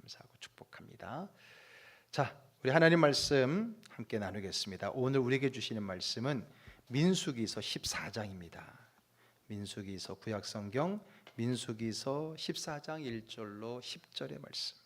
감사하고 축복합니다. 자, 우리 하나님 말씀 함께 나누겠습니다. 오늘 우리에게 주시는 말씀은 민수기서 14장입니다. 민수기서 구약성경 민수기서 14장 1절로 10절의 말씀.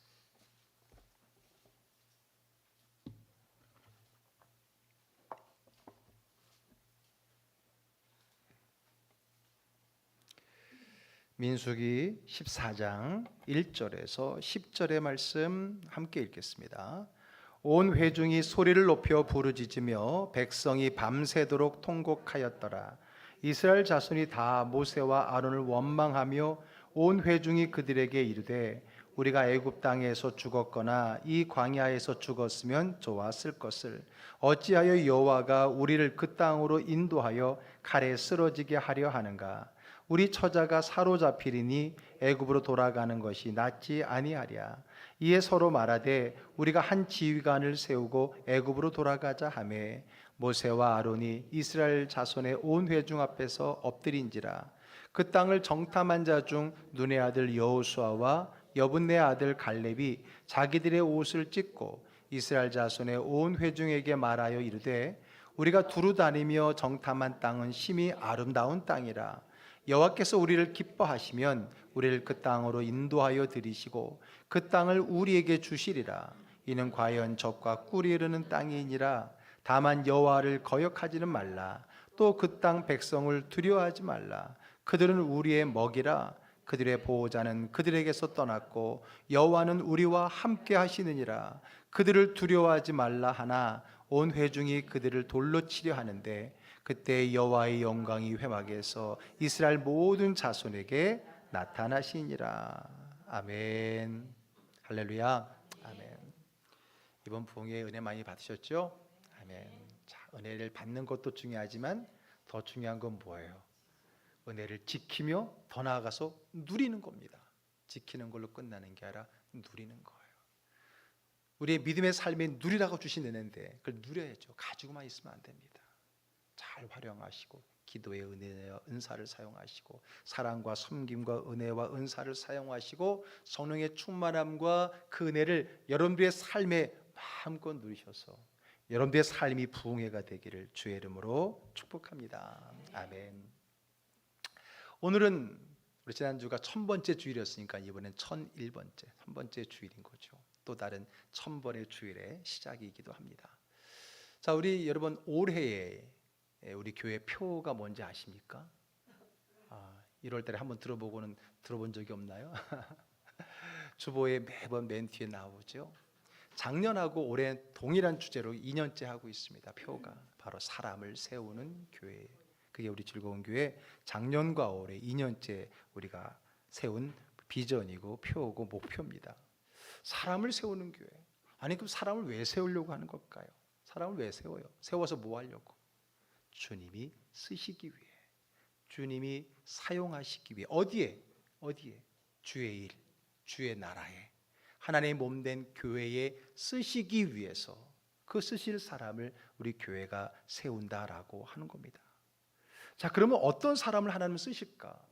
민수기 14장 1절에서 10절의 말씀 함께 읽겠습니다. 온 회중이 소리를 높여 부르짖으며 백성이 밤새도록 통곡하였더라. 이스라엘 자손이 다 모세와 아론을 원망하며 온 회중이 그들에게 이르되 우리가 애굽 땅에서 죽었거나 이 광야에서 죽었으면 좋았을 것을 어찌하여 여호와가 우리를 그 땅으로 인도하여 칼에 쓰러지게 하려 하는가? 우리 처자가 사로잡히리니 애굽으로 돌아가는 것이 낫지 아니하랴. 이에 서로 말하되 우리가 한 지휘관을 세우고 애굽으로 돌아가자 하매 모세와 아론이 이스라엘 자손의 온 회중 앞에서 엎드린지라. 그 땅을 정탐한 자 중 눈의 아들 여호수아와 여분네 아들 갈렙이 자기들의 옷을 찢고 이스라엘 자손의 온 회중에게 말하여 이르되 우리가 두루 다니며 정탐한 땅은 심히 아름다운 땅이라. 여호와께서 우리를 기뻐하시면 우리를 그 땅으로 인도하여 들이시고 그 땅을 우리에게 주시리라. 이는 과연 젖과 꿀이 흐르는 땅이니라. 다만 여호와를 거역하지는 말라. 또 그 땅 백성을 두려워하지 말라. 그들은 우리의 먹이라. 그들의 보호자는 그들에게서 떠났고 여호와는 우리와 함께 하시느니라. 그들을 두려워하지 말라 하나 온 회중이 그들을 돌로 치려 하는데 그때 여호와의 영광이 회막에서 이스라엘 모든 자손에게 나타나시니라. 아멘. 할렐루야. 아멘. 이번 부흥회 은혜 많이 받으셨죠? 아멘. 자, 은혜를 받는 것도 중요하지만 더 중요한 건 뭐예요? 은혜를 지키며 더 나아가서 누리는 겁니다. 지키는 걸로 끝나는 게 아니라 누리는 거예요. 우리의 믿음의 삶에 누리라고 주신 은혜인데 그걸 누려야죠. 가지고만 있으면 안 됩니다. 잘 활용하시고 기도의 은혜와 은사를 사용하시고 사랑과 섬김과 은혜와 은사를 사용하시고 성령의 충만함과 그 은혜를 여러분들의 삶에 마음껏 누리셔서 여러분들의 삶이 부흥회가 되기를 주의 이름으로 축복합니다. 아멘. 오늘은 우리 지난주가 1000번째 주일이었으니까 이번엔 1001번째 1000번째 주일인 거죠. 또 다른 1000번의 주일의 시작이기도 합니다. 자, 우리 여러분 올해에 우리 교회 표가 뭔지 아십니까? 1월 달에 한번 들어본 적이 없나요? 주보에 매번 맨 뒤에 나오죠. 작년하고 올해 동일한 주제로 2년째 하고 있습니다. 표가 바로 사람을 세우는 교회. 그게 우리 즐거운 교회 작년과 올해 2년째 우리가 세운 비전이고 표고 목표입니다. 사람을 세우는 교회. 아니 그럼 사람을 왜 세우려고 하는 걸까요? 사람을 왜 세워요? 세워서 뭐 하려고? 주님이 쓰시기 위해, 주님이 사용하시기 위해. 어디에? 주의 일, 주의 나라에, 하나님의 몸된 교회에 쓰시기 위해서 그 쓰실 사람을 우리 교회가 세운다라고 하는 겁니다. 자, 그러면 어떤 사람을 하나님은 쓰실까?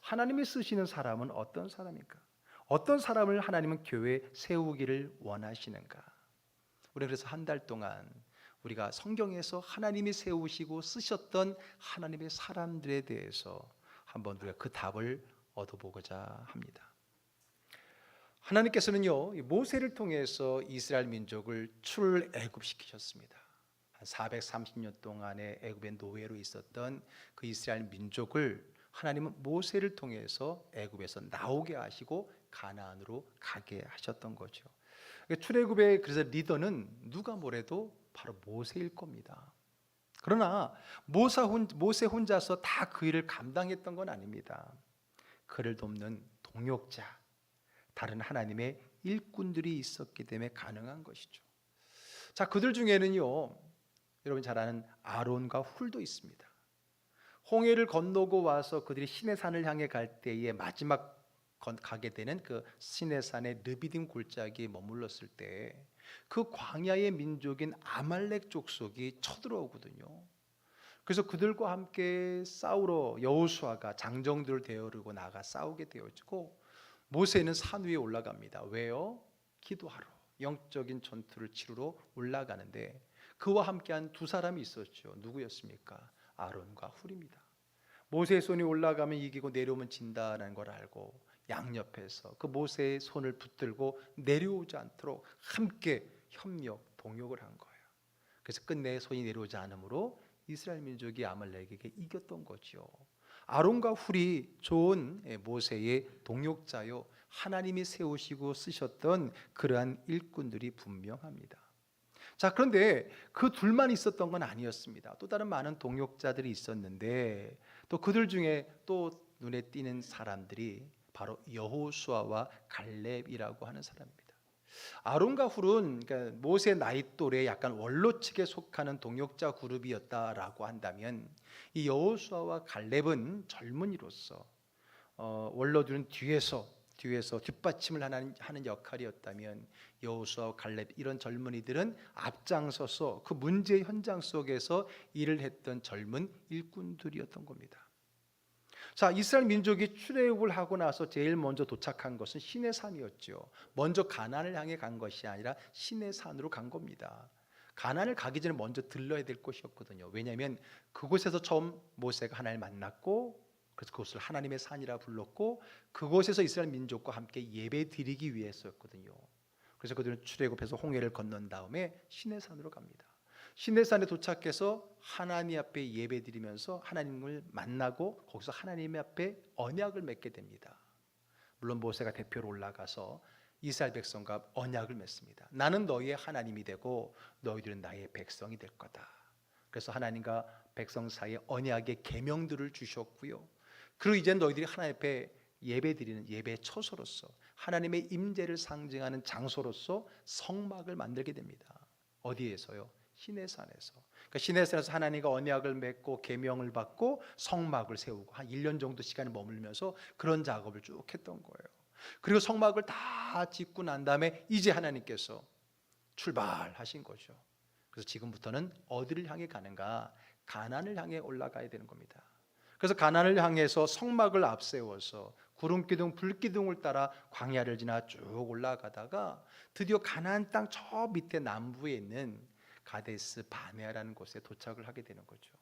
하나님이 쓰시는 사람은 어떤 사람일까? 어떤 사람을 하나님은 교회에 세우기를 원하시는가? 우리 그래서 한 달 동안 우리가 성경에서 하나님이 세우시고 쓰셨던 하나님의 사람들에 대해서 한번 우리가 그 답을 얻어보고자 합니다. 하나님께서는요, 모세를 통해서 이스라엘 민족을 출애굽시키셨습니다. 한 430년 동안의 애굽의 노예로 있었던 그 이스라엘 민족을 하나님은 모세를 통해서 애굽에서 나오게 하시고 가나안으로 가게 하셨던 거죠. 출애굽의 그래서 리더는 누가 뭐래도 바로 모세일 겁니다. 그러나 모세 혼자서 다 그 일을 감당했던 건 아닙니다. 그를 돕는 동역자, 다른 하나님의 일꾼들이 있었기 때문에 가능한 것이죠. 자, 그들 중에는요, 여러분 잘 아는 아론과 훌도 있습니다. 홍해를 건너고 와서 그들이 시내산을 향해 갈 때에 마지막 가게 되는 그 시내산의 르비딤 골짜기에 머물렀을 때 그 광야의 민족인 아말렉 족속이 쳐들어오거든요. 그래서 그들과 함께 싸우러 여호수아가 장정들을 데리고 나가 싸우게 되어지고 모세는 산 위에 올라갑니다. 왜요? 기도하러 영적인 전투를 치르러 올라가는데 그와 함께한 두 사람이 있었죠. 누구였습니까? 아론과 훌입니다. 모세의 손이 올라가면 이기고 내려오면 진다라는 걸 알고 양옆에서 그 모세의 손을 붙들고 내려오지 않도록 함께 협력, 동역을 한 거예요. 그래서 끝내 손이 내려오지 않으므로 이스라엘 민족이 아말렉에게 이겼던 거죠. 아론과 훌이 좋은 모세의 동역자요, 하나님이 세우시고 쓰셨던 그러한 일꾼들이 분명합니다. 자, 그런데 그 둘만 있었던 건 아니었습니다. 또 다른 많은 동역자들이 있었는데 또 그들 중에 또 눈에 띄는 사람들이 바로 여호수아와 갈렙이라고 하는 사람입니다. 아론과 훌은 그러니까 모세 나이 또래 약간 원로 측에 속하는 동역자 그룹이었다라고 한다면 이 여호수아와 갈렙은 젊은이로서 원로들은 뒤에서 뒷받침을 하는 역할이었다면 여호수아와 갈렙 이런 젊은이들은 앞장서서 그 문제 현장 속에서 일을 했던 젊은 일꾼들이었던 겁니다. 자, 이스라엘 민족이 출애굽을 하고 나서 제일 먼저 도착한 것은 시내산이었죠. 먼저 가나안을 향해 간 것이 아니라 시내산으로 간 겁니다. 가나안을 가기 전에 먼저 들러야 될 곳이었거든요. 왜냐하면 그곳에서 처음 모세가 하나님을 만났고 그래서 그곳을 하나님의 산이라 불렀고 그곳에서 이스라엘 민족과 함께 예배 드리기 위해서였거든요. 그래서 그들은 출애굽해서 홍해를 건넌 다음에 시내산으로 갑니다. 시내산에 도착해서 하나님 앞에 예배 드리면서 하나님을 만나고 거기서 하나님 앞에 언약을 맺게 됩니다. 물론 모세가 대표로 올라가서 이스라엘 백성과 언약을 맺습니다. 나는 너희의 하나님이 되고 너희들은 나의 백성이 될 거다. 그래서 하나님과 백성 사이에 언약의 계명들을 주셨고요. 그리고 이제 너희들이 하나님 앞에 예배 드리는 예배 처소로서 하나님의 임재를 상징하는 장소로서 성막을 만들게 됩니다. 어디에서요? 시내산에서. 그러니까 시내산에서 하나님과 언약을 맺고 계명을 받고 성막을 세우고 한 1년 정도 시간을 머물면서 그런 작업을 쭉 했던 거예요. 그리고 성막을 다 짓고 난 다음에 이제 하나님께서 출발하신 거죠. 그래서 지금부터는 어디를 향해 가는가? 가나안을 향해 올라가야 되는 겁니다. 그래서 가나안을 향해서 성막을 앞세워서 구름기둥, 불기둥을 따라 광야를 지나 쭉 올라가다가 드디어 가나안 땅 저 밑에 남부에 있는 가데스 바네아라는 곳에 도착을 하게 되는 거죠.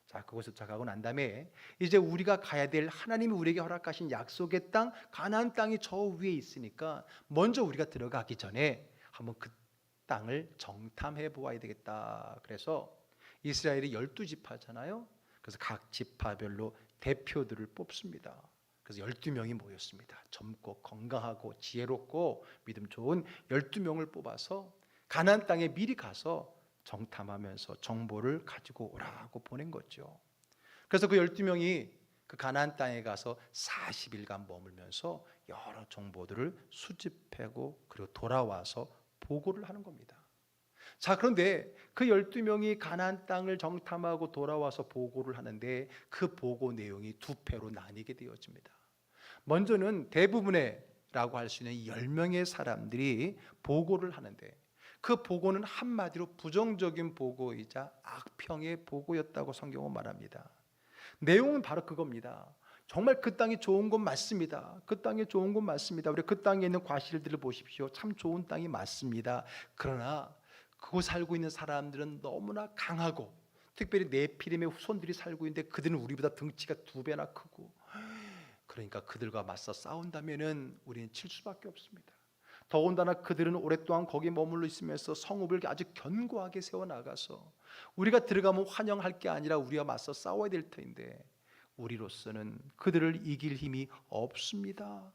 자, 그곳에 도착하고 난 다음에 이제 우리가 가야 될 하나님이 우리에게 허락하신 약속의 땅 가나안 땅이 저 위에 있으니까 먼저 우리가 들어가기 전에 한번 그 땅을 정탐해 보아야 되겠다. 그래서 이스라엘이 12지파잖아요. 그래서 각 지파별로 대표들을 뽑습니다. 그래서 12명이 모였습니다. 젊고 건강하고 지혜롭고 믿음 좋은 12명을 뽑아서 가나안 땅에 미리 가서 정탐하면서 정보를 가지고 오라고 보낸 거죠. 그래서 그 12명이 그 가나안 땅에 가서 40일간 머물면서 여러 정보들을 수집하고 그리고 돌아와서 보고를 하는 겁니다. 자, 그런데 그 12명이 가나안 땅을 정탐하고 돌아와서 보고를 하는데 그 보고 내용이 두 패로 나뉘게 되어집니다. 먼저는 대부분의 라고 할 수 있는 10명의 사람들이 보고를 하는데 그 보고는 한마디로 부정적인 보고이자 악평의 보고였다고 성경은 말합니다. 내용은 바로 그겁니다. 정말 그 땅이 좋은 건 맞습니다. 그 땅이 좋은 건 맞습니다. 우리 그 땅에 있는 과실들을 보십시오. 참 좋은 땅이 맞습니다. 그러나 그곳 살고 있는 사람들은 너무나 강하고 특별히 네피림의 후손들이 살고 있는데 그들은 우리보다 등치가 2배나 크고 그러니까 그들과 맞서 싸운다면은 우리는 칠 수밖에 없습니다. 더군다나 그들은 오랫동안 거기에 머물러 있으면서 성읍을 아주 견고하게 세워나가서 우리가 들어가면 환영할 게 아니라 우리가 맞서 싸워야 될 터인데 우리로서는 그들을 이길 힘이 없습니다.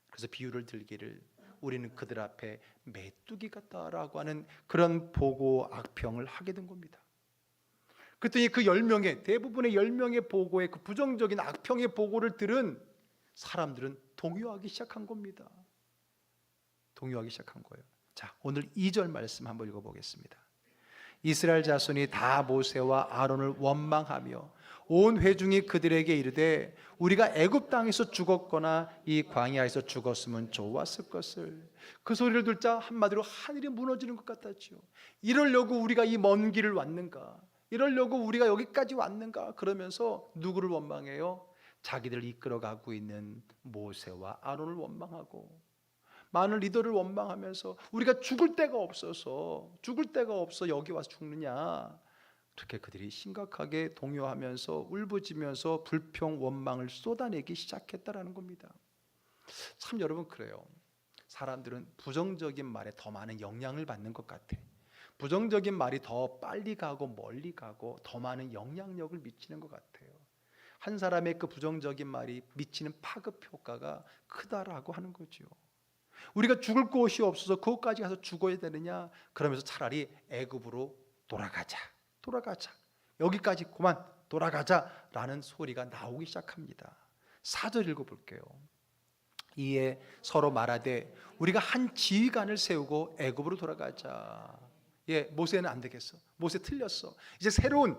그래서 비유를 들기를 우리는 그들 앞에 메뚜기 같다라고 하는 그런 보고 악평을 하게 된 겁니다. 그랬더니 그 10명의 대부분의 10명의 보고의 그 부정적인 악평의 보고를 들은 사람들은 동요하기 시작한 겁니다. 동요하기 시작한 거예요. 자, 오늘 2절 말씀 한번 읽어보겠습니다. 이스라엘 자손이 다 모세와 아론을 원망하며 온 회중이 그들에게 이르되 우리가 애굽 땅에서 죽었거나 이 광야에서 죽었으면 좋았을 것을. 그 소리를 듣자 한마디로 하늘이 무너지는 것 같았죠. 이러려고 우리가 이 먼 길을 왔는가? 이러려고 우리가 여기까지 왔는가? 그러면서 누구를 원망해요? 자기들을 이끌어가고 있는 모세와 아론을 원망하고 많은 리더를 원망하면서 우리가 죽을 데가 없어 여기 와서 죽느냐, 그렇게 그들이 심각하게 동요하면서 울부짖으면서 불평 원망을 쏟아내기 시작했다라는 겁니다. 참 여러분, 그래요. 사람들은 부정적인 말에 더 많은 영향을 받는 것 같아. 부정적인 말이 더 빨리 가고 멀리 가고 더 많은 영향력을 미치는 것 같아요. 한 사람의 그 부정적인 말이 미치는 파급 효과가 크다라고 하는 거죠. 우리가 죽을 곳이 없어서 그곳까지 가서 죽어야 되느냐, 그러면서 차라리 애굽으로 돌아가자, 여기까지 그만 돌아가자라는 소리가 나오기 시작합니다. 4절 읽어볼게요. 이에 서로 말하되 우리가 한 지휘관을 세우고 애굽으로 돌아가자. 모세는 안 되겠어. 모세 틀렸어. 이제 새로운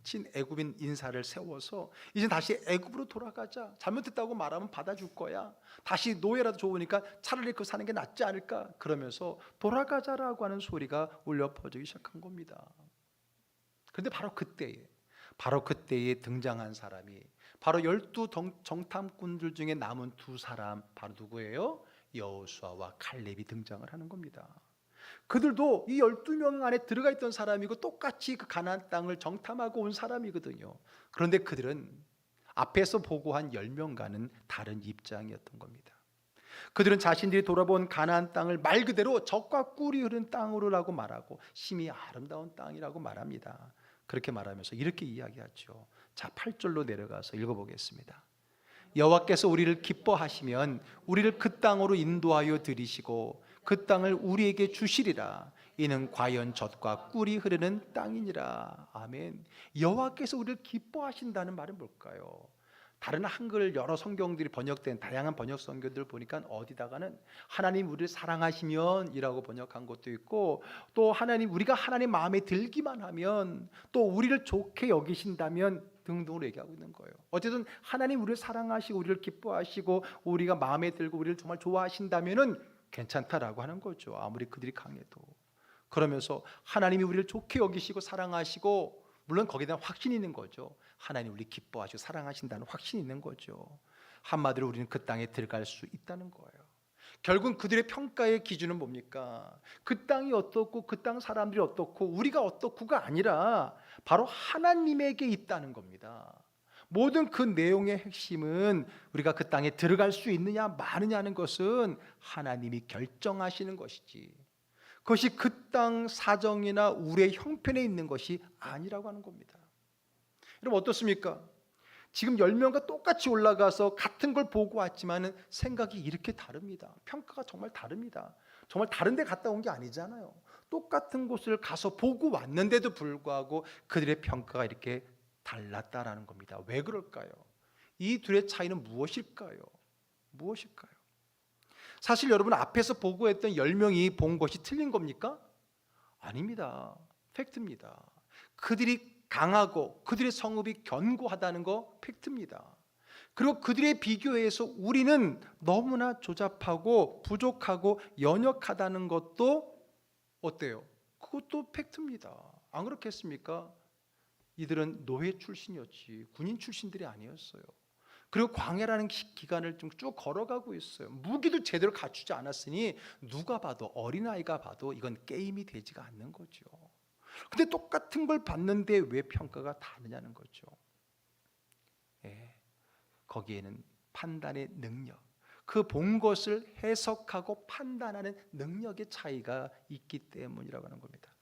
친애굽인 인사를 세워서 이제 다시 애굽으로 돌아가자. 잘못했다고 말하면 받아줄 거야. 다시 노예라도 좋으니까 차라리 그 사는 게 낫지 않을까. 그러면서 돌아가자라고 하는 소리가 울려 퍼지기 시작한 겁니다. 그런데 바로 그때에 등장한 사람이 바로 12 정탐꾼들 중에 남은 두 사람, 바로 누구예요? 여호수아와 칼렙이 등장을 하는 겁니다. 그들도 이 12명 안에 들어가 있던 사람이고 똑같이 그 가나안 땅을 정탐하고 온 사람이거든요. 그런데 그들은 앞에서 보고한 10명과는 다른 입장이었던 겁니다. 그들은 자신들이 돌아본 가나안 땅을 말 그대로 젖과 꿀이 흐른 땅으로라고 말하고 심히 아름다운 땅이라고 말합니다. 그렇게 말하면서 이렇게 이야기하죠. 자, 8절로 내려가서 읽어보겠습니다. 여호와께서 우리를 기뻐하시면 우리를 그 땅으로 인도하여 들이시고 그 땅을 우리에게 주시리라. 이는 과연 젖과 꿀이 흐르는 땅이니라. 아멘. 여호와께서 우리를 기뻐하신다는 말은 뭘까요? 다른 한글 여러 성경들이 번역된 다양한 번역 성경들 보니까 어디다가는 하나님 우리를 사랑하시면 이라고 번역한 것도 있고, 또 우리가 하나님 마음에 들기만 하면, 또 우리를 좋게 여기신다면 등등으로 얘기하고 있는 거예요. 어쨌든 하나님 우리를 사랑하시고 우리를 기뻐하시고 우리가 마음에 들고 우리를 정말 좋아하신다면은 괜찮다라고 하는 거죠. 아무리 그들이 강해도. 그러면서 하나님이 우리를 좋게 여기시고 사랑하시고, 물론 거기에 대한 확신이 있는 거죠. 하나님 우리 기뻐하시고 사랑하신다는 확신이 있는 거죠. 한마디로 우리는 그 땅에 들어갈 수 있다는 거예요. 결국 그들의 평가의 기준은 뭡니까? 그 땅이 어떻고 그 땅 사람들이 어떻고 우리가 어떻고가 아니라 바로 하나님에게 있다는 겁니다. 모든 그 내용의 핵심은 우리가 그 땅에 들어갈 수 있느냐 마느냐는 것은 하나님이 결정하시는 것이지, 그것이 그 땅 사정이나 우리의 형편에 있는 것이 아니라고 하는 겁니다. 여러분 어떻습니까? 지금 10명과 똑같이 올라가서 같은 걸 보고 왔지만 생각이 이렇게 다릅니다. 평가가 정말 다릅니다. 정말 다른 데 갔다 온 게 아니잖아요. 똑같은 곳을 가서 보고 왔는데도 불구하고 그들의 평가가 이렇게 달랐다라는 겁니다. 왜 그럴까요? 이 둘의 차이는 무엇일까요? 사실 여러분 앞에서 보고했던 10명이 본 것이 틀린 겁니까? 아닙니다. 팩트입니다. 그들이 강하고 그들의 성읍이 견고하다는 거 팩트입니다. 그리고 그들에 비교해서 우리는 너무나 조잡하고 부족하고 연약하다는 것도 어때요? 그것도 팩트입니다. 안 그렇겠습니까? 이들은 노예 출신이었지 군인 출신들이 아니었어요. 그리고 광야라는 기간을 좀 쭉 걸어가고 있어요. 무기도 제대로 갖추지 않았으니 누가 봐도, 어린아이가 봐도 이건 게임이 되지가 않는 거죠. 근데 똑같은 걸 봤는데 왜 평가가 다르냐는 거죠. 거기에는 판단의 능력, 그 본 것을 해석하고 판단하는 능력의 차이가 있기 때문이라고 하는 겁니다.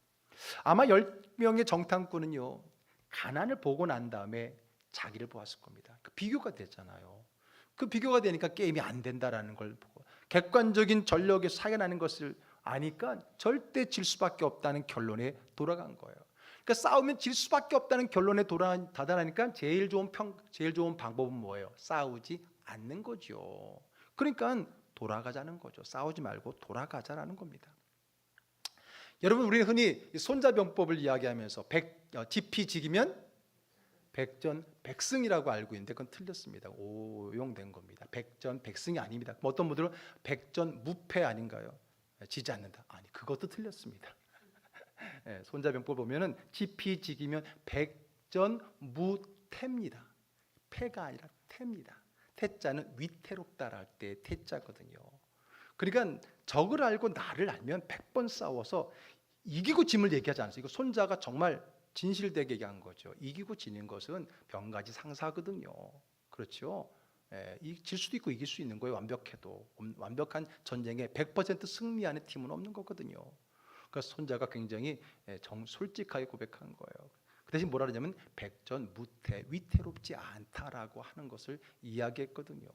아마 10명의 정탐꾼은요, 가나안을 보고 난 다음에 자기를 보았을 겁니다. 그 비교가 됐잖아요. 그 비교가 되니까 게임이 안 된다라는 걸 보고 객관적인 전력에서 차이가 나는 것을 아니까 절대 질 수밖에 없다는 결론에 돌아간 거예요. 그러니까 싸우면 질 수밖에 없다는 결론에 다다르니까 제일 좋은 방법은 뭐예요? 싸우지 않는 거죠. 그러니까 돌아가자는 거죠. 싸우지 말고 돌아가자라는 겁니다. 여러분 우리는 흔히 손자병법을 이야기하면서 지피지기면 백전백승이라고 알고 있는데 그건 틀렸습니다. 오용된 겁니다. 백전백승이 아닙니다. 어떤 분들은 백전무패 아닌가요? 지지 않는다. 아니, 그것도 틀렸습니다. 손자병법 보면은 지피지기면 백전무태입니다. 패가 아니라 태입니다. 태자는 위태롭다라 할 때 태자거든요. 그러니까 적을 알고 나를 알면 100번 싸워서 이기고 짐을 얘기하지 않았어요. 이거 손자가 정말 진실되게 얘기한 거죠. 이기고 지는 것은 병가지 상사거든요. 그렇죠? 질 수도 있고 이길 수 있는 거예요. 완벽해도 완벽한 전쟁에 100% 승리하는 팀은 없는 거거든요. 그래서 손자가 굉장히 솔직하게 고백한 거예요. 그 대신 뭐라 그러냐면 백전무태, 위태롭지 않다라고 하는 것을 이야기했거든요.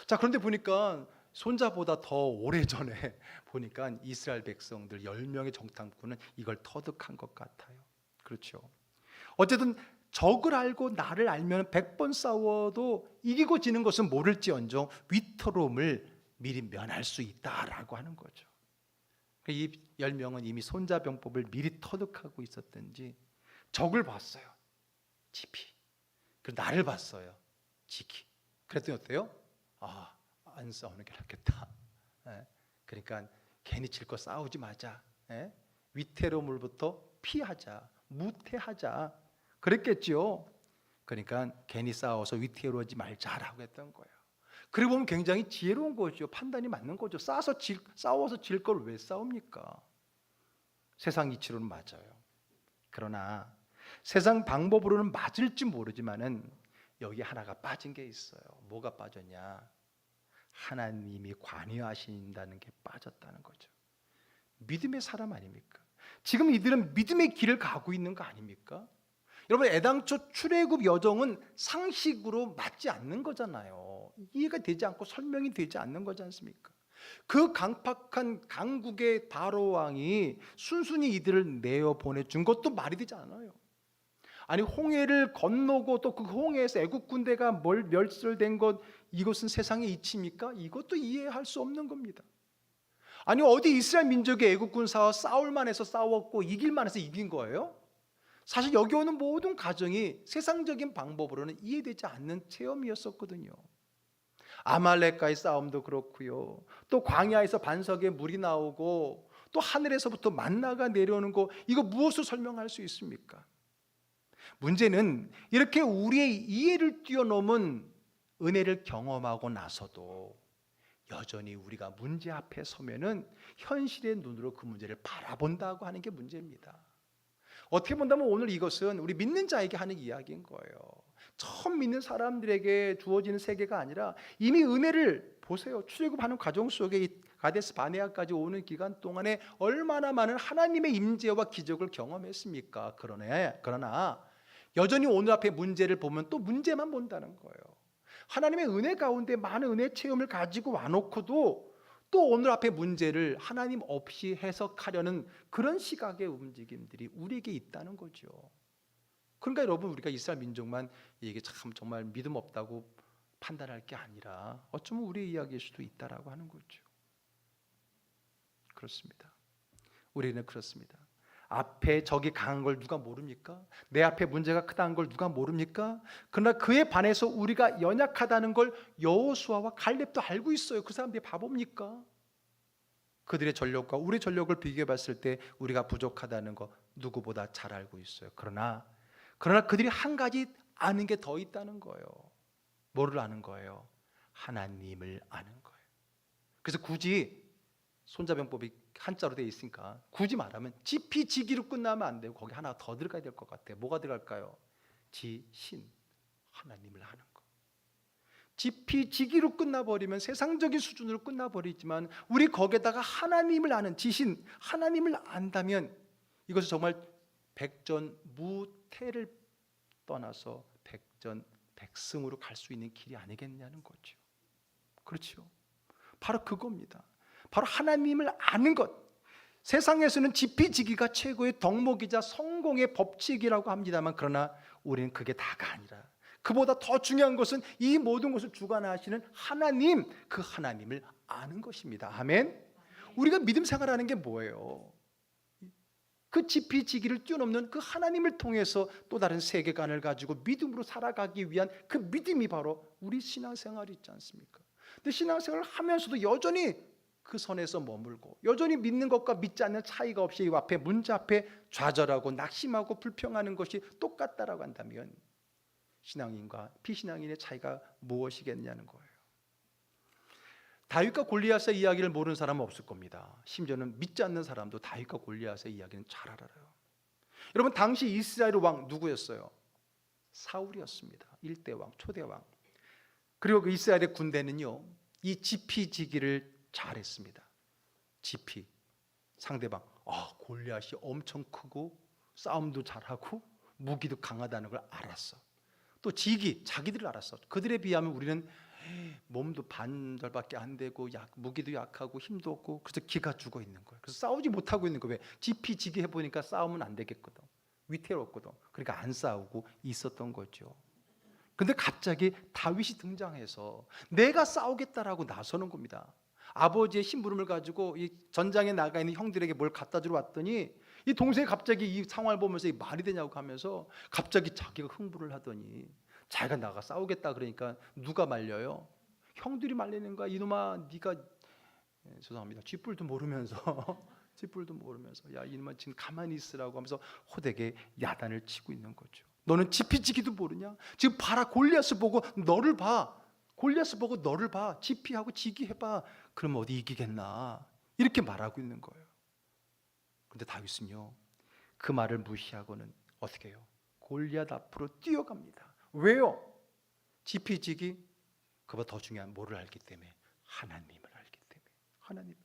자, 그런데 보니까 손자보다 더 오래전에 보니까 이스라엘 백성들 10명의 정탐꾼은 이걸 터득한 것 같아요. 그렇죠. 어쨌든 적을 알고 나를 알면 100번 싸워도 이기고 지는 것은 모를지언정 위태로움을 미리 면할 수 있다라고 하는 거죠. 이 10명은 이미 손자병법을 미리 터득하고 있었던지 적을 봤어요. 지피. 그리고 나를 봤어요. 지키. 그랬더니 어때요? 안 싸우는 게 낫겠다. 그러니까 괜히 질 거 싸우지 마자. 위태로움으로부터 피하자. 무태하자. 그랬겠죠. 그러니까 괜히 싸워서 위태로워하지 말자라고 했던 거예요. 그리고 보면 굉장히 지혜로운 거죠. 판단이 맞는 거죠. 싸워서 질 걸 왜 싸웁니까? 세상 이치로는 맞아요. 그러나 세상 방법으로는 맞을지 모르지만은 여기 하나가 빠진 게 있어요. 뭐가 빠졌냐? 하나님이 관여하신다는 게 빠졌다는 거죠. 믿음의 사람 아닙니까? 지금 이들은 믿음의 길을 가고 있는 거 아닙니까? 여러분, 애당초 출애굽 여정은 상식으로 맞지 않는 거잖아요. 이해가 되지 않고 설명이 되지 않는 거지 않습니까? 그 강팍한 강국의 바로 왕이 순순히 이들을 내어 보내준 것도 말이 되지 않아요. 아니, 홍해를 건너고 또 그 홍해에서 애국 군대가 멸절된 것, 이것은 세상의 이치입니까? 이것도 이해할 수 없는 겁니다. 아니, 어디 이스라엘 민족의 애국군사와 싸울만 해서 싸웠고 이길만 해서 이긴 거예요? 사실 여기 오는 모든 과정이 세상적인 방법으로는 이해되지 않는 체험이었었거든요. 아말렉과의 싸움도 그렇고요. 또 광야에서 반석에 물이 나오고 또 하늘에서부터 만나가 내려오는 거, 이거 무엇을 설명할 수 있습니까? 문제는 이렇게 우리의 이해를 뛰어넘은 은혜를 경험하고 나서도 여전히 우리가 문제 앞에 서면은 현실의 눈으로 그 문제를 바라본다고 하는 게 문제입니다. 어떻게 본다면 오늘 이것은 우리 믿는 자에게 하는 이야기인 거예요. 처음 믿는 사람들에게 주어지는 세계가 아니라 이미 은혜를 보세요. 출애굽하는 과정 속에 이 가데스 바네아까지 오는 기간 동안에 얼마나 많은 하나님의 임재와 기적을 경험했습니까? 그러나 여전히 오늘 앞에 문제를 보면 또 문제만 본다는 거예요. 하나님의 은혜 가운데 많은 은혜 체험을 가지고 와놓고도 또 오늘 앞에 문제를 하나님 없이 해석하려는 그런 시각의 움직임들이 우리에게 있다는 거죠. 그러니까 여러분, 우리가 이스라엘 민족만 이게 참 정말 믿음 없다고 판단할 게 아니라 어쩌면 우리의 이야기일 수도 있다라고 하는 거죠. 그렇습니다. 우리는 그렇습니다. 앞에 적이 강한 걸 누가 모릅니까? 내 앞에 문제가 크다는 걸 누가 모릅니까? 그러나 그에 반해서 우리가 연약하다는 걸 여호수아와 갈렙도 알고 있어요. 그 사람들이 바보입니까? 그들의 전력과 우리의 전력을 비교해 봤을 때 우리가 부족하다는 거 누구보다 잘 알고 있어요. 그러나 그들이 한 가지 아는 게 더 있다는 거예요. 뭐를 아는 거예요? 하나님을 아는 거예요. 그래서 굳이 손자병법이 한자로 되어 있으니까 굳이 말하면 지피지기로 끝나면 안 되고 거기 하나 더 들어가야 될 것 같아요. 뭐가 들어갈까요? 지신, 하나님을 아는 거. 지피지기로 끝나버리면 세상적인 수준으로 끝나버리지만 우리 거기에다가 하나님을 아는 지신, 하나님을 안다면 이것은 정말 백전무태를 떠나서 백전백승으로 갈 수 있는 길이 아니겠냐는 거죠. 그렇죠. 바로 그겁니다. 바로 하나님을 아는 것. 세상에서는 지피지기가 최고의 덕목이자 성공의 법칙이라고 합니다만, 그러나 우리는 그게 다가 아니라 그보다 더 중요한 것은 이 모든 것을 주관하시는 하나님, 그 하나님을 아는 것입니다. 아멘. 우리가 믿음 생활하는 게 뭐예요? 그 지피지기를 뛰어넘는 그 하나님을 통해서 또 다른 세계관을 가지고 믿음으로 살아가기 위한 그 믿음이 바로 우리 신앙생활이 있지 않습니까? 근데 신앙생활을 하면서도 여전히 그 선에서 머물고 여전히 믿는 것과 믿지 않는 차이가 없이 이 앞에 문제 앞에 좌절하고 낙심하고 불평하는 것이 똑같다라고 한다면 신앙인과 비신앙인의 차이가 무엇이겠느냐는 거예요. 다윗과 골리앗의 이야기를 모르는 사람은 없을 겁니다. 심지어는 믿지 않는 사람도 다윗과 골리앗의 이야기는 잘 알아요. 여러분, 당시 이스라엘 왕 누구였어요? 사울이었습니다. 1대 왕, 초대 왕. 그리고 그 이스라엘의 군대는요, 이 지피지기를 잘했습니다. 지피, 상대방, 골리앗이 엄청 크고 싸움도 잘하고 무기도 강하다는 걸 알았어. 또 지기, 자기들 알았어. 그들에 비하면 우리는 몸도 반절밖에 안 되고 무기도 약하고 힘도 없고, 그래서 기가 죽어 있는 거예요. 그래서 싸우지 못하고 있는 거예요. 왜? 지피지기 해보니까 싸우면 안 되겠거든. 위태롭거든. 그러니까 안 싸우고 있었던 거죠. 근데 갑자기 다윗이 등장해서 내가 싸우겠다라고 나서는 겁니다. 아버지의 심부름을 가지고 이 전장에 나가 있는 형들에게 뭘 갖다 주러 왔더니 이 동생이 갑자기 이 상황을 보면서 이게 말이 되냐고 하면서 갑자기 자기가 흥분을 하더니 자기가 나가 싸우겠다 그러니까 누가 말려요? 형들이 말리는 거야. 이놈아, 네가 죄송합니다. 쥐뿔도 모르면서 쥐뿔도 모르면서 야, 이놈아 지금 가만히 있으라고 하면서 호되게 야단을 치고 있는 거죠. 너는 지피지기도 모르냐? 지금 봐라, 골리앗을 보고 너를 봐. 골리앗을 보고 너를 봐. 지피하고 지기 해봐. 그럼 어디 이기겠나? 이렇게 말하고 있는 거예요. 근데 다윗은요, 그 말을 무시하고는 어떻게 해요? 골리앗 앞으로 뛰어갑니다. 왜요? 지피지기, 그보다 더 중요한 뭐를 알기 때문에? 하나님을 알기 때문에. 하나님.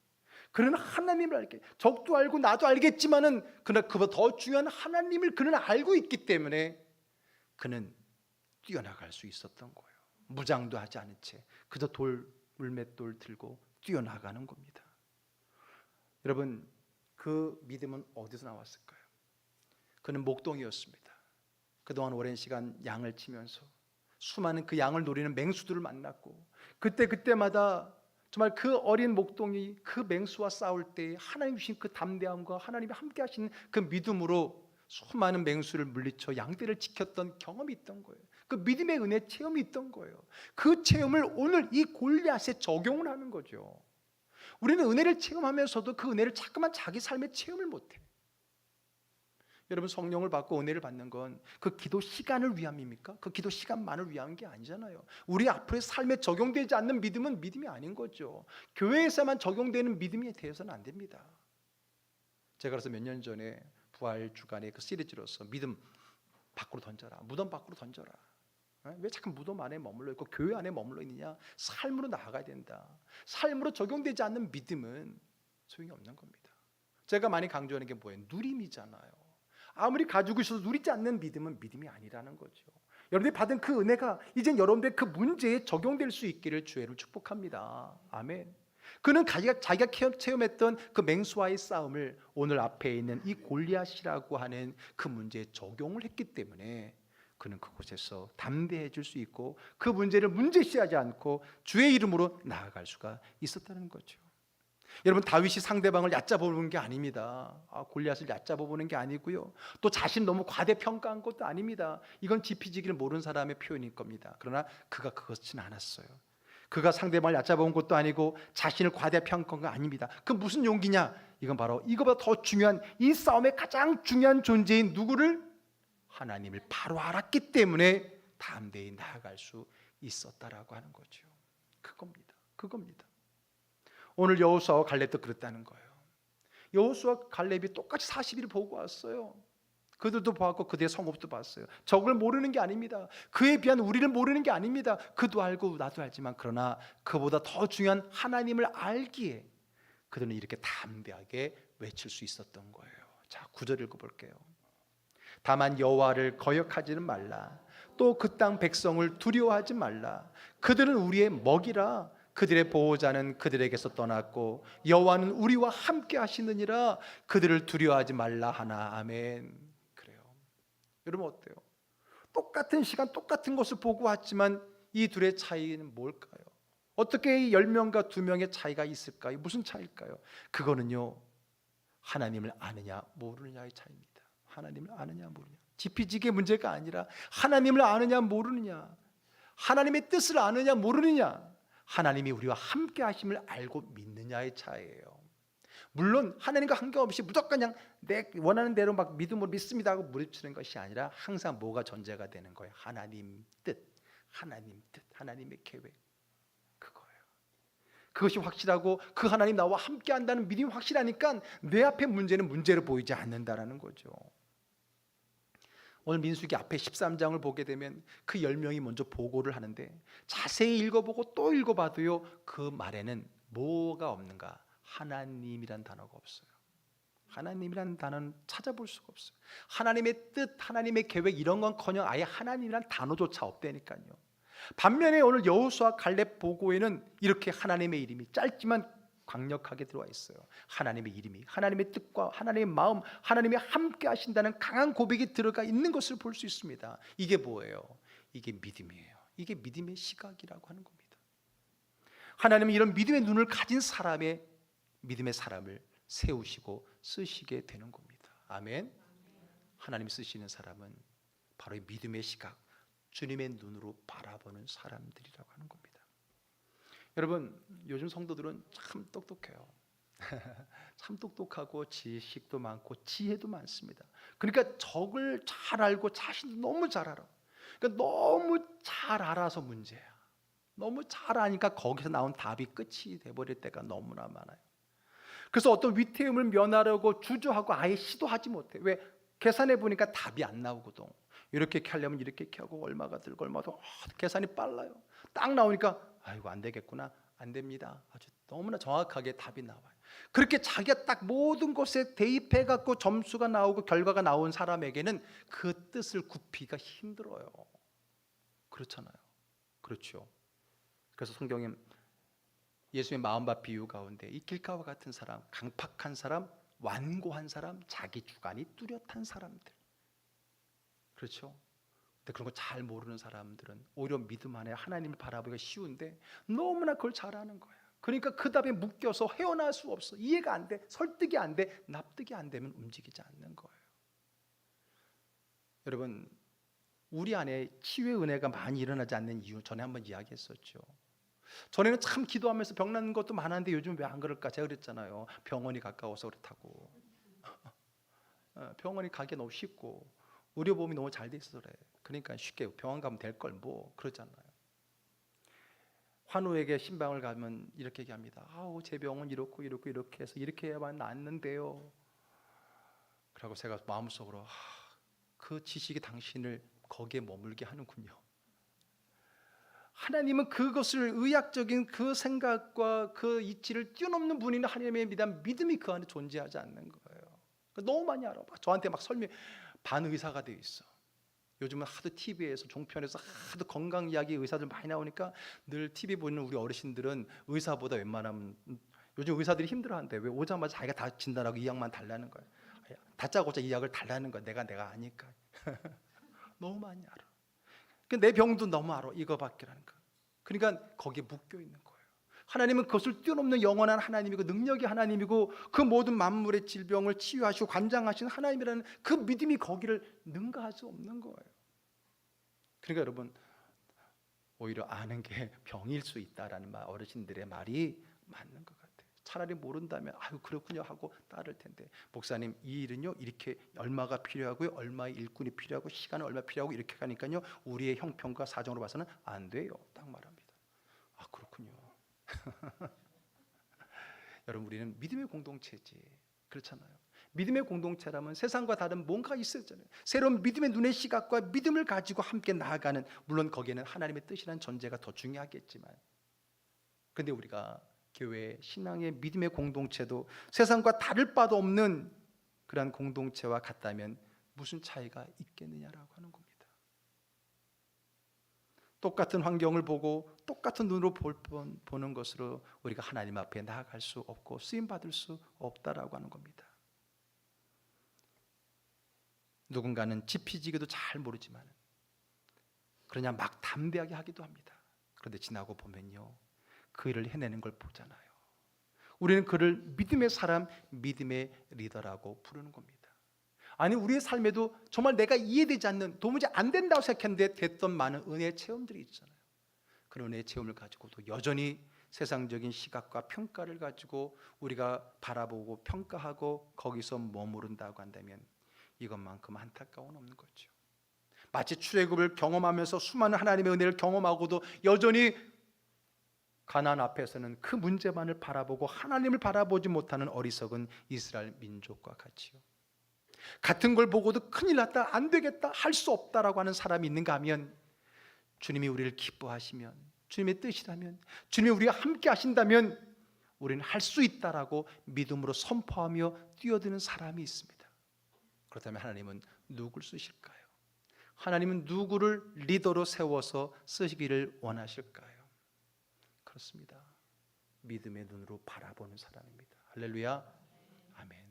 그는 하나님을 알게, 적도 알고 나도 알겠지만은 그러나 그보다 더 중요한 하나님을 그는 알고 있기 때문에 그는 뛰어나갈 수 있었던 거예요. 무장도 하지 않은 채 그저 물맷돌 들고 뛰어나가는 겁니다. 여러분, 그 믿음은 어디서 나왔을까요? 그는 목동이었습니다. 그동안 오랜 시간 양을 치면서 수많은 그 양을 노리는 맹수들을 만났고, 그때마다 정말 그 어린 목동이 그 맹수와 싸울 때 하나님 주신 그 담대함과 하나님이 함께 하시는 그 믿음으로 수많은 맹수를 물리쳐 양떼를 지켰던 경험이 있던 거예요. 그 믿음의 은혜 체험이 있던 거예요. 그 체험을 오늘 이 골리앗에 적용을 하는 거죠. 우리는 은혜를 체험하면서도 그 은혜를 자꾸만 자기 삶에 체험을 못해. 여러분, 성령을 받고 은혜를 받는 건 그 기도 시간을 위함입니까? 그 기도 시간만을 위한 게 아니잖아요. 우리 앞으로의 삶에 적용되지 않는 믿음은 믿음이 아닌 거죠. 교회에서만 적용되는 믿음에 대해서는 안 됩니다. 제가 그래서 몇 년 전에 부활 주간에 그 시리즈로서 믿음 밖으로 던져라, 무덤 밖으로 던져라. 왜 자꾸 무덤 안에 머물러 있고 교회 안에 머물러 있느냐? 삶으로 나아가야 된다. 삶으로 적용되지 않는 믿음은 소용이 없는 겁니다. 제가 많이 강조하는 게 뭐예요? 누림이잖아요. 아무리 가지고 있어도 누리지 않는 믿음은 믿음이 아니라는 거죠. 여러분들이 받은 그 은혜가 이젠 여러분들의 그 문제에 적용될 수 있기를 주의를 축복합니다. 아멘. 그는 자기가 체험했던 그 맹수와의 싸움을 오늘 앞에 있는 이 골리앗이라고 하는 그 문제에 적용을 했기 때문에 그는 그곳에서 담대해질 수 있고 그 문제를 문제시하지 않고 주의 이름으로 나아갈 수가 있었다는 거죠. 여러분, 다윗이 상대방을 얕잡아보는 게 아닙니다. 골리앗을 얕잡아보는 게 아니고요, 또 자신 너무 과대평가한 것도 아닙니다. 이건 지피지기를 모르는 사람의 표현일 겁니다. 그러나 그가 그것은 않았어요. 그가 상대방을 얕잡아본 것도 아니고 자신을 과대평가한 거 아닙니다. 그 무슨 용기냐? 이건 바로 이거보다 더 중요한, 이 싸움의 가장 중요한 존재인 누구를? 하나님을 바로 알았기 때문에 담대히 나아갈 수 있었다라고 하는 거죠. 그겁니다. 오늘 여호수아와 갈렙도 그랬다는 거예요. 여호수아와 갈렙이 똑같이 40일 보고 왔어요. 그들도 봤고 그들의 성읍도 봤어요. 적을 모르는 게 아닙니다. 그에 비한 우리를 모르는 게 아닙니다. 그도 알고 나도 알지만 그러나 그보다 더 중요한 하나님을 알기에 그들은 이렇게 담대하게 외칠 수 있었던 거예요. 자, 9절 읽어볼게요. 다만 여호와를 거역하지는 말라. 또 그 땅 백성을 두려워하지 말라. 그들은 우리의 먹이라. 그들의 보호자는 그들에게서 떠났고 여호와는 우리와 함께 하시느니라. 그들을 두려워하지 말라 하나. 아멘. 그래요. 여러분, 어때요? 똑같은 시간 똑같은 것을 보고 왔지만 이 둘의 차이는 뭘까요? 어떻게 이 10명과 2명의 차이가 있을까요? 무슨 차이일까요? 그거는요, 하나님을 아느냐 모르느냐의 차이입니다. 하나님을 아느냐 모르느냐. 지피지기의 문제가 아니라 하나님을 아느냐 모르느냐, 하나님의 뜻을 아느냐 모르느냐, 하나님이 우리와 함께 하심을 알고 믿느냐의 차이예요. 물론 하나님과 관계없이 무조건 그냥 내 원하는 대로 막 믿음으로 믿습니다 하고 무릎치는 것이 아니라 항상 뭐가 전제가 되는 거예요? 하나님 뜻, 하나님의 계획, 그거예요. 그것이 확실하고 그 하나님 나와 함께 한다는 믿음이 확실하니까 내 앞에 문제는 문제로 보이지 않는다라는 거죠. 오늘 민수기 앞에 13장을 보게 되면 그 10명이 먼저 보고를 하는데 자세히 읽어보고 또 읽어봐도요, 그 말에는 뭐가 없는가? 하나님이란 단어가 없어요. 하나님이란 단어는 찾아볼 수가 없어요. 하나님의 뜻, 하나님의 계획 이런 건커녕 아예 하나님이란 단어조차 없다니까요. 반면에 오늘 여호수아 갈렙 보고에는 이렇게 하나님의 이름이 짧지만 강력하게 들어와 있어요. 하나님의 이름이, 하나님의 뜻과 하나님의 마음, 하나님이 함께 하신다는 강한 고백이 들어가 있는 것을 볼 수 있습니다. 이게 뭐예요? 이게 믿음이에요. 이게 믿음의 시각이라고 하는 겁니다. 하나님은 이런 믿음의 눈을 가진 믿음의 사람을 세우시고 쓰시게 되는 겁니다. 아멘. 하나님이 쓰시는 사람은 바로 이 믿음의 시각, 주님의 눈으로 바라보는 사람들이라고 하는 겁니다. 여러분, 요즘 성도들은 참 똑똑해요. 참 똑똑하고 지식도 많고 지혜도 많습니다. 그러니까 적을 잘 알고 자신도 너무 잘 알아. 그러니까 너무 잘 알아서 문제야. 너무 잘 아니까 거기서 나온 답이 끝이 돼버릴 때가 너무나 많아요. 그래서 어떤 위태음을 면하려고 주저하고 아예 시도하지 못해. 왜? 계산해 보니까 답이 안 나오거든. 이렇게 하려면 이렇게 하고 얼마가 들고 얼마도 계산이 빨라요. 딱 나오니까 아이고 안 되겠구나. 안 됩니다. 아주 너무나 정확하게 답이 나와요. 그렇게 자기가 딱 모든 것에 대입해 갖고 점수가 나오고 결과가 나온 사람에게는 그 뜻을 굽히기가 힘들어요. 그렇잖아요. 그렇죠. 그래서 성경에 예수의 마음밭 비유 가운데 이 길가와 같은 사람, 강팍한 사람, 완고한 사람, 자기 주관이 뚜렷한 사람들, 그렇죠? 근데 그런 거 잘 모르는 사람들은 오히려 믿음 안에 하나님을 바라보기가 쉬운데 너무나 그걸 잘하는 거야. 그러니까 그 답에 묶여서 헤어날 수 없어. 이해가 안 돼, 설득이 안 돼, 납득이 안 되면 움직이지 않는 거예요. 여러분, 우리 안에 치유의 은혜가 많이 일어나지 않는 이유 전에 한번 이야기했었죠. 전에는 참 기도하면서 병 나는 것도 많았는데 요즘 왜 안 그럴까? 제가 그랬잖아요. 병원이 가까워서 그렇다고. 병원이 가기 너무 쉽고 의료보험이 너무 잘 돼 있어서 그래. 그러니까 쉽게 병원 가면 될 걸 뭐 그러잖아요. 환우에게 신방을 가면 이렇게 얘기합니다. 아우 제 병은 이렇고 해서 이렇게 해야만 낫는데요. 그러고 제가 마음속으로 그 지식이 당신을 거기에 머물게 하는군요. 하나님은 그것을 의학적인 그 생각과 그 이치를 뛰어넘는 분인 하나님에 대한 믿음이 그 안에 존재하지 않는 거예요. 너무 많이 알아. 저한테 막 설명, 반의사가 되어 있어. 요즘은 하도 TV에서 종편에서 하도 건강 이야기 의사들 많이 나오니까 늘 TV 보는 우리 어르신들은 의사보다 웬만하면 요즘 의사들이 힘들어한대. 왜? 오자마자 자기가 다 진단하고 이 약만 달라는 거야. 다짜고짜 이 약을 달라는 거야. 내가 아니까. 너무 많이 알아. 내 병도 너무 알아. 이거밖에 라는 거. 그러니까 거기에 묶여 있는 거예요. 하나님은 그것을 뛰어넘는 영원한 하나님이고 능력의 하나님이고 그 모든 만물의 질병을 치유하시고 관장하시는 하나님이라는 그 믿음이 거기를 능가할 수 없는 거예요. 그러니까 여러분, 오히려 아는 게 병일 수 있다라는 어르신들의 말이 맞는 것 같아요. 차라리 모른다면 아유 그렇군요 하고 따를 텐데, 목사님 이 일은요 이렇게 얼마가 필요하고요, 얼마의 일꾼이 필요하고 시간은 얼마 필요하고 이렇게 가니까요 우리의 형편과 사정으로 봐서는 안 돼요. 딱 말합니다. 아 그렇군요. 여러분, 우리는 믿음의 공동체지. 그렇잖아요. 믿음의 공동체라면 세상과 다른 뭔가 있었잖아요. 새로운 믿음의 눈의 시각과 믿음을 가지고 함께 나아가는, 물론 거기에는 하나님의 뜻이라는 전제가 더 중요하겠지만, 그런데 우리가 교회 신앙의 믿음의 공동체도 세상과 다를 바도 없는 그러한 공동체와 같다면 무슨 차이가 있겠느냐라고 하는 겁니다. 똑같은 환경을 보고 똑같은 눈으로 보는 것으로 우리가 하나님 앞에 나아갈 수 없고 쓰임받을 수 없다라고 하는 겁니다. 누군가는 지피지기도 잘 모르지만 그러냐 막 담대하게 하기도 합니다. 그런데 지나고 보면요 그 일을 해내는 걸 보잖아요. 우리는 그를 믿음의 사람, 믿음의 리더라고 부르는 겁니다. 아니 우리의 삶에도 정말 내가 이해되지 않는, 도무지 안 된다고 생각했는데 됐던 많은 은혜의 체험들이 있잖아요. 그런 은혜의 체험을 가지고도 여전히 세상적인 시각과 평가를 가지고 우리가 바라보고 평가하고 거기서 머무른다고 한다면 이것만큼 안타까운 없는 거죠. 마치 출애굽을 경험하면서 수많은 하나님의 은혜를 경험하고도 여전히 가나안 앞에서는 그 문제만을 바라보고 하나님을 바라보지 못하는 어리석은 이스라엘 민족과 같이요. 같은 걸 보고도 큰일 났다, 안 되겠다, 할 수 없다라고 하는 사람이 있는가 하면 주님이 우리를 기뻐하시면, 주님의 뜻이라면, 주님이 우리가 함께 하신다면 우리는 할 수 있다라고 믿음으로 선포하며 뛰어드는 사람이 있습니다. 그렇다면 하나님은 누구를 쓰실까요? 하나님은 누구를 리더로 세워서 쓰시기를 원하실까요? 그렇습니다. 믿음의 눈으로 바라보는 사람입니다. 할렐루야, 아멘.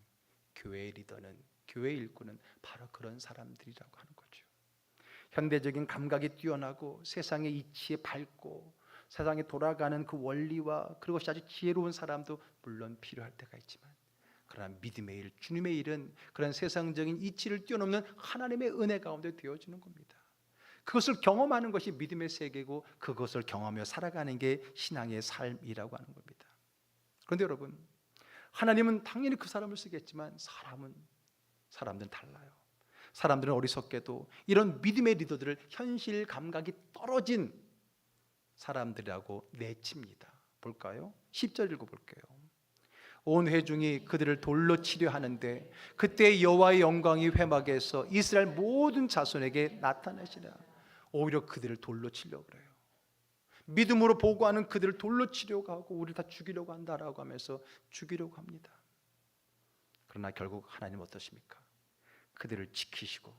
교회의 리더는, 교회의 일꾼은 바로 그런 사람들이라고 하는 거죠. 현대적인 감각이 뛰어나고 세상의 이치에 밝고 세상에 돌아가는 그 원리와 그것이 아주 지혜로운 사람도 물론 필요할 때가 있지만, 그러나 믿음의 일, 주님의 일은 그런 세상적인 이치를 뛰어넘는 하나님의 은혜 가운데 되어지는 겁니다. 그것을 경험하는 것이 믿음의 세계고 그것을 경험하며 살아가는 게 신앙의 삶이라고 하는 겁니다. 그런데 여러분, 하나님은 당연히 그 사람을 쓰겠지만 사람들은 달라요. 사람들은 어리석게도 이런 믿음의 리더들을 현실 감각이 떨어진 사람들이라고 내칩니다. 볼까요? 10절 읽어볼게요. 온 회중이 그들을 돌로 치려 하는데 그때 여호와의 영광이 회막에서 이스라엘 모든 자손에게 나타나시라. 오히려 그들을 돌로 치려고 그래요. 믿음으로 보고하는 그들을 돌로 치려고 하고 우리를 다 죽이려고 한다라고 하면서 죽이려고 합니다. 그러나 결국 하나님 어떠십니까? 그들을 지키시고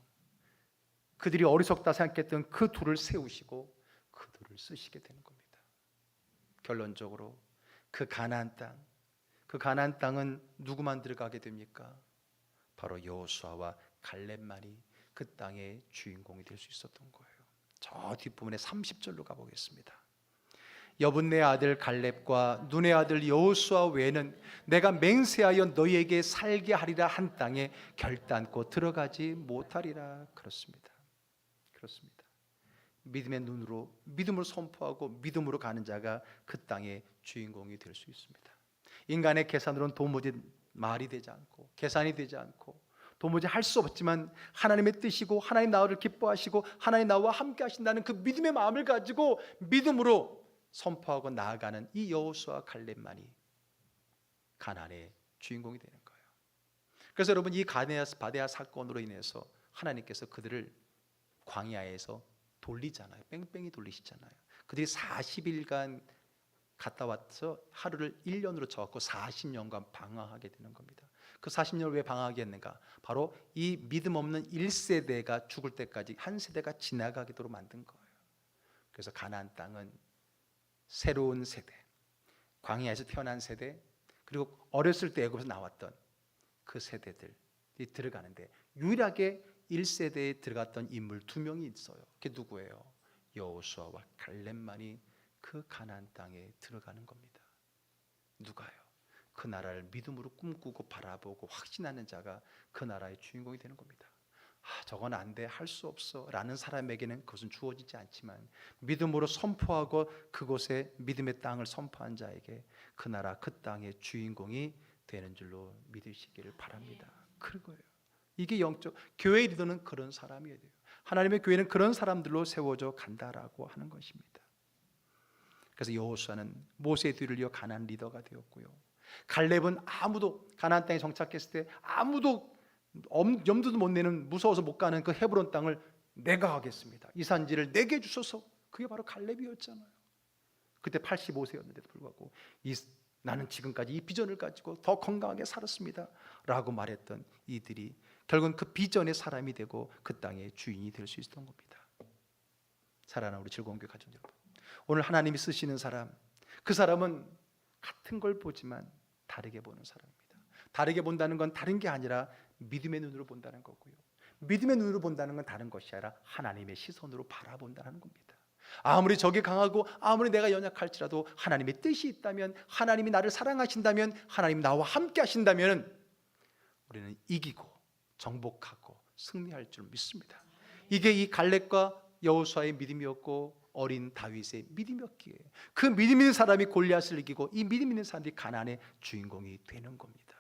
그들이 어리석다 생각했던 그 둘을 세우시고 그들을 쓰시게 되는 겁니다. 결론적으로 그 가나안 땅은 누구만 들어가게 됩니까? 바로 여호수아와 갈렙만이 그 땅의 주인공이 될 수 있었던 거예요. 저 뒷부분에 30절로 가보겠습니다. 여분네 아들 갈렙과 눈의 아들 여호수아 외에는 내가 맹세하여 너희에게 살게 하리라 한 땅에 결단코 들어가지 못하리라. 그렇습니다. 믿음의 눈으로 믿음으로 선포하고 믿음으로 가는 자가 그 땅의 주인공이 될 수 있습니다. 인간의 계산으로는 도무지 말이 되지 않고 계산이 되지 않고 도무지 할 수 없지만 하나님의 뜻이고 하나님 나를 기뻐하시고 하나님 나와 함께 하신다는 그 믿음의 마음을 가지고 믿음으로 선포하고 나아가는 이 여호수아 갈렙만이 가나안의 주인공이 되는 거예요. 그래서 여러분, 이 바데아 사건으로 인해서 하나님께서 그들을 광야에서 돌리잖아요. 뺑뺑이 돌리시잖아요. 그들이 40일간 갔다 와서 하루를 1년으로 쳐갖고 40년간 방황하게 되는 겁니다. 그 40년을 왜 방황하게 했는가? 바로 이 믿음 없는 1세대가 죽을 때까지 한 세대가 지나가도록 만든 거예요. 그래서 가나안 땅은 새로운 세대, 광야에서 태어난 세대, 그리고 어렸을 때 애굽에서 나왔던 그 세대들이 들어가는데 유일하게 1세대에 들어갔던 인물 2명이 있어요. 그게 누구예요? 여호수아와 갈렙만이 그 가나안 땅에 들어가는 겁니다. 누가요? 그 나라를 믿음으로 꿈꾸고 바라보고 확신하는 자가 그 나라의 주인공이 되는 겁니다. 저건 안 돼, 할 수 없어 라는 사람에게는 그것은 주어지지 않지만 믿음으로 선포하고 그곳에 믿음의 땅을 선포한 자에게 그 나라 그 땅의 주인공이 되는 줄로 믿으시기를 바랍니다. 그거예요. 이게 영적 교회의 리더는 그런 사람이어야 돼요. 하나님의 교회는 그런 사람들로 세워져 간다라고 하는 것입니다. 그래서 여호수아는 모세의 뒤를 이어 가나안 리더가 되었고요. 갈렙은 아무도 가나안 땅에 정착했을 때 아무도 염두도 못 내는, 무서워서 못 가는 그 헤브론 땅을 내가 하겠습니다, 이 산지를 내게 주소서. 그게 바로 갈렙이었잖아요. 그때 85세였는데도 불구하고 나는 지금까지 이 비전을 가지고 더 건강하게 살았습니다 라고 말했던 이들이 결국은 그 비전의 사람이 되고 그 땅의 주인이 될 수 있었던 겁니다. 사랑하는 우리 즐거운 교회 가족 여러분, 오늘 하나님이 쓰시는 사람, 그 사람은 같은 걸 보지만 다르게 보는 사람입니다. 다르게 본다는 건 다른 게 아니라 믿음의 눈으로 본다는 거고요. 믿음의 눈으로 본다는 건 다른 것이 아니라 하나님의 시선으로 바라본다는 겁니다. 아무리 적이 강하고 아무리 내가 연약할지라도 하나님의 뜻이 있다면, 하나님이 나를 사랑하신다면, 하나님이 나와 함께 하신다면 우리는 이기고 정복하고 승리할 줄 믿습니다. 이게 이 갈렙과 여호수아의 믿음이었고 어린 다윗의 믿음이었기에 그 믿음 있는 사람이 골리앗을 이기고 이 믿음 있는 사람들이 가나안의 주인공이 되는 겁니다.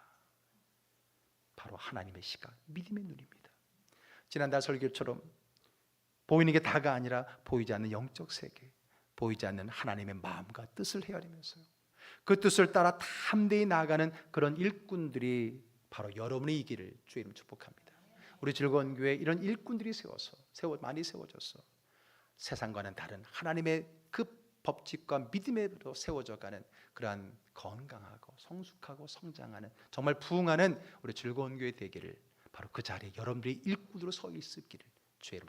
바로 하나님의 시각, 믿음의 눈입니다. 지난달 설교처럼 보이는 게 다가 아니라 보이지 않는 영적 세계, 보이지 않는 하나님의 마음과 뜻을 헤아리면서요, 그 뜻을 따라 담대히 나아가는 그런 일꾼들이 바로 여러분이기를 주의 이름 축복합니다. 우리 즐거운 교회 이런 일꾼들이 많이 세워져서 세상과는 다른 하나님의 그 법칙과 믿음으로 세워져가는 그러한 건강하고 성숙하고 성장하는 정말 부흥하는 우리 즐거운 교회 되기를, 바로 그 자리에 여러분들이 일꾼으로 서 있기를 주의 이름 축복합니다.